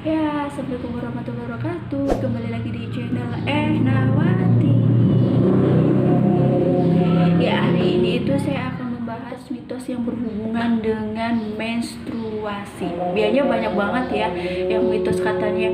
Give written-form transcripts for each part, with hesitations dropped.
Ya, Assalamualaikum warahmatullahi wabarakatuh. Kembali lagi di channel Nawati. Ya, hari ini itu saya akan membahas mitos yang berhubungan dengan menstruasi. Biasanya banyak banget ya yang mitos katanya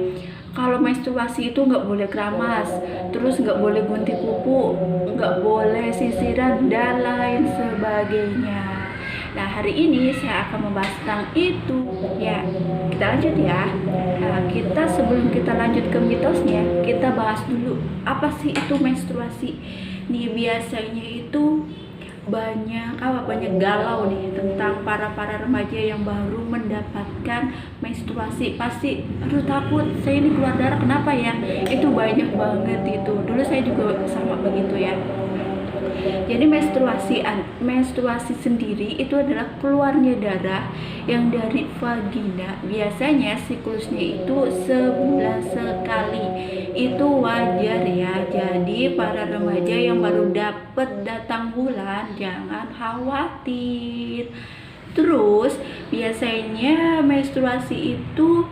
kalau menstruasi itu nggak boleh keramas, terus nggak boleh gunting kuku, nggak boleh sisiran dan lain sebagainya. Nah, hari ini saya akan membahas tentang itu. Ya, kita lanjut ya. Nah, sebelum kita lanjut ke mitosnya, kita bahas dulu apa sih itu menstruasi. Nih, biasanya itu banyak galau nih tentang para remaja yang baru mendapatkan menstruasi. Pasti aduh takut, saya ini keluar darah kenapa ya, itu banyak banget itu. Dulu saya juga sama begitu ya. Jadi menstruasi sendiri itu adalah keluarnya darah yang dari vagina. Biasanya siklusnya itu sebulan sekali. Itu wajar ya. Jadi para remaja yang baru dapat datang bulan jangan khawatir. Terus biasanya menstruasi itu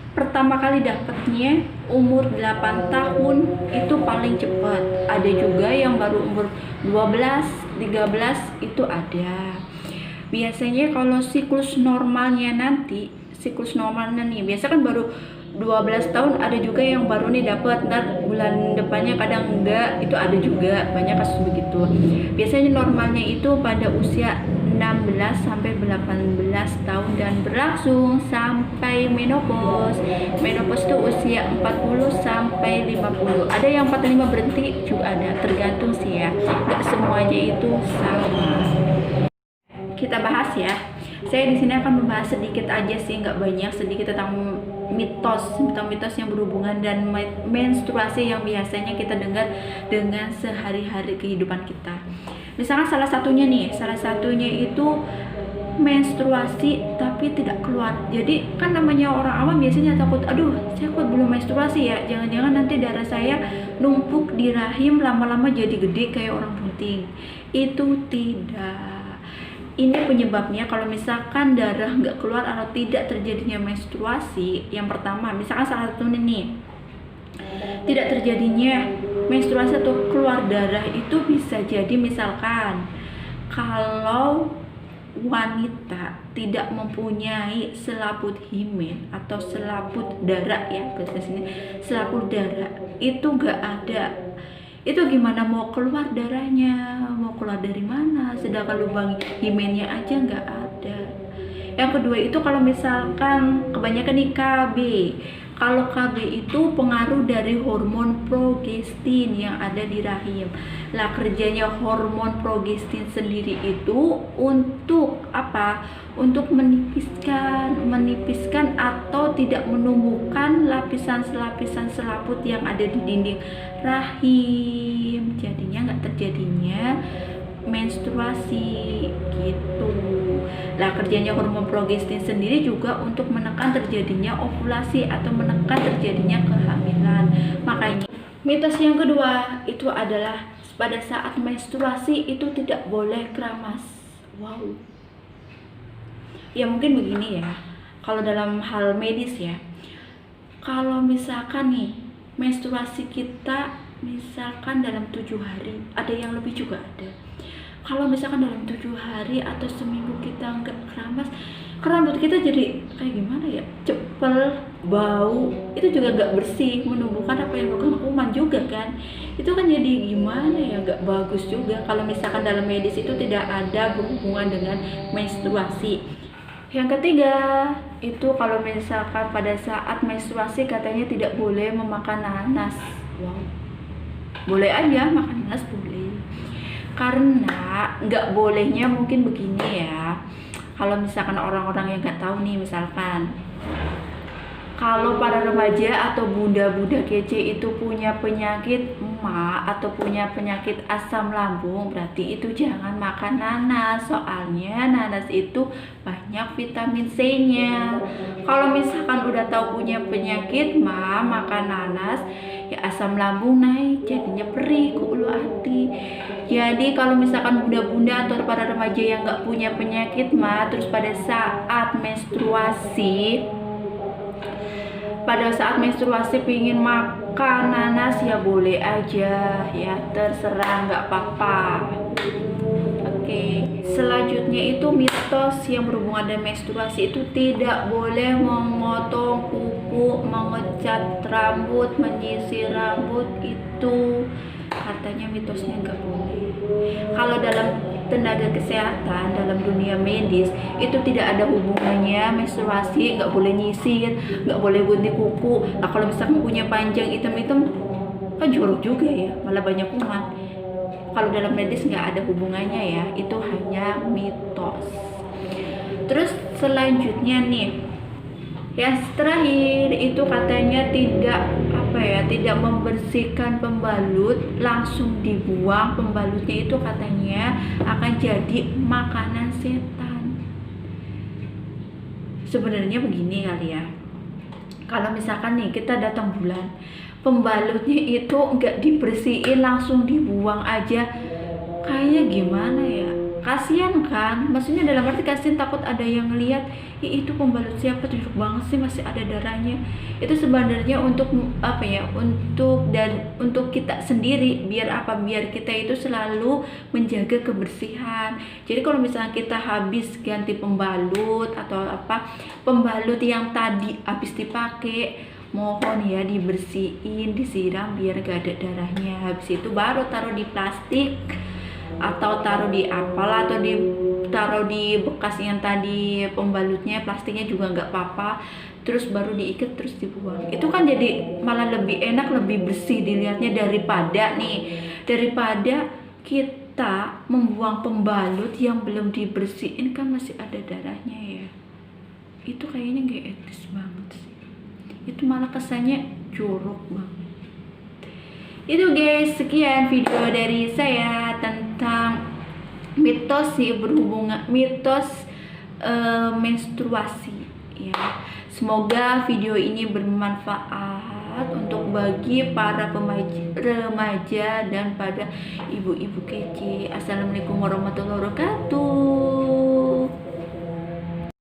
pertama kali dapatnya umur 8 tahun, itu paling cepat. Ada juga yang baru umur 12, 13 itu ada. Biasanya kalau siklus normalnya nih biasa kan baru 12 tahun, ada juga yang baru nih dapat ntar bulan depannya, kadang enggak, itu ada juga, banyak kasus begitu. Biasanya normalnya itu pada usia 16 sampai 18 tahun dan berlangsung sampai menopause. Menopause itu usia 40 sampai 50. Ada yang 45 berhenti juga ada, tergantung sih ya. Enggak semuanya itu sama. Kita bahas ya. Saya di sini akan membahas sedikit aja sih, nggak banyak, sedikit tentang mitos yang berhubungan dan menstruasi yang biasanya kita dengar dengan sehari-hari kehidupan kita. Misalkan salah satunya itu menstruasi tapi tidak keluar. Jadi kan namanya orang awam biasanya takut, aduh saya kok belum menstruasi ya, jangan-jangan nanti darah saya numpuk di rahim lama-lama jadi gede kayak orang bunting. Itu tidak. Ini penyebabnya kalau misalkan darah nggak keluar atau tidak terjadinya menstruasi. Yang pertama, misalkan salah satu nih tidak terjadinya menstruasi atau keluar darah, itu bisa jadi misalkan kalau wanita tidak mempunyai selaput himen atau selaput darah ya, bahasa sini selaput darah itu nggak ada. Itu gimana mau keluar darahnya, mau keluar dari mana, sedangkan lubang himennya aja nggak ada. Yang kedua itu kalau misalkan kebanyakan nih KB. Kalau KB itu pengaruh dari hormon progestin yang ada di rahim. Lah, kerjanya hormon progestin sendiri itu untuk apa? Untuk menipiskan atau tidak menumbuhkan lapisan selaput yang ada di dinding rahim. Jadinya nggak terjadinya menstruasi gitu. Lah, kerjanya hormon progestin sendiri juga untuk menekan terjadinya ovulasi atau menekan terjadinya kehamilan. Makanya mitos yang kedua itu adalah pada saat menstruasi itu tidak boleh keramas. Wow. Ya mungkin begini ya. Kalau dalam hal medis ya. Kalau misalkan nih menstruasi kita misalkan dalam 7 hari, ada yang lebih juga ada. Kalau misalkan dalam 7 hari atau seminggu kita nggak keramas, rambut kita jadi kayak gimana ya, cepel, bau, itu juga nggak bersih, menumbuhkan apa yang bukan kuman juga kan, itu kan jadi gimana ya, nggak bagus juga kalau misalkan dalam medis itu tidak ada berhubungan dengan menstruasi. Yang ketiga itu kalau misalkan pada saat menstruasi katanya tidak boleh memakan nanas. Wow, boleh aja makan nanas, boleh. Karena nggak bolehnya mungkin begini ya, kalau misalkan orang-orang yang nggak tahu nih, misalkan kalau para remaja atau bunda-bunda kece itu punya penyakit emak atau punya penyakit asam lambung, berarti itu jangan makan nanas, soalnya nanas itu banyak vitamin C-nya. Kalau misalkan udah tahu punya penyakit makan nanas, ya asam lambung naik, jadinya perih ke ulu hati. Jadi kalau misalkan bunda-bunda atau para remaja yang nggak punya penyakit terus pada saat menstruasi pada saat menstruasi pingin makan nanas ya boleh aja ya, terserah, nggak apa-apa. Oke, selanjutnya itu mitos yang berhubungan dengan menstruasi itu tidak boleh memotong kuku, mengecat rambut, menyisir rambut, itu katanya mitosnya nggak boleh. Kalau dalam tenaga kesehatan, dalam dunia medis itu tidak ada hubungannya menstruasi, nggak boleh nyisir, nggak boleh gunting kuku. Nah kalau misalkan punya panjang hitam-hitam kan jorok juga ya, malah banyak kuman. Kalau dalam medis nggak ada hubungannya ya, itu hanya mitos. Terus selanjutnya nih, yang terakhir itu katanya tidak membersihkan pembalut, langsung dibuang pembalutnya, itu katanya akan jadi makanan setan. Sebenarnya begini kali ya, kalau misalkan nih kita datang bulan, pembalutnya itu nggak dibersihin langsung dibuang aja, kayaknya gimana ya, kasihan kan, maksudnya dalam arti kasihan, takut ada yang ngelihat, itu pembalut siapa, jorok banget sih masih ada darahnya. Itu sebenarnya untuk untuk kita sendiri, biar kita itu selalu menjaga kebersihan. Jadi kalau misalnya kita habis ganti pembalut atau pembalut yang tadi habis dipakai, mohon ya dibersihin, disiram biar gak ada darahnya. Habis itu baru taruh di plastik atau taruh di atau taruh di bekas yang tadi pembalutnya, plastiknya juga nggak apa-apa, terus baru diikat terus dibuang. Itu kan jadi malah lebih enak, lebih bersih dilihatnya daripada kita membuang pembalut yang belum dibersihin kan masih ada darahnya ya. Itu kayaknya nggak etis banget sih, itu malah kesannya jorok banget. Itu guys, sekian video dari saya tentang mitos menstruasi ya. Semoga video ini bermanfaat untuk bagi para remaja dan pada ibu-ibu kece. Assalamualaikum warahmatullahi wabarakatuh.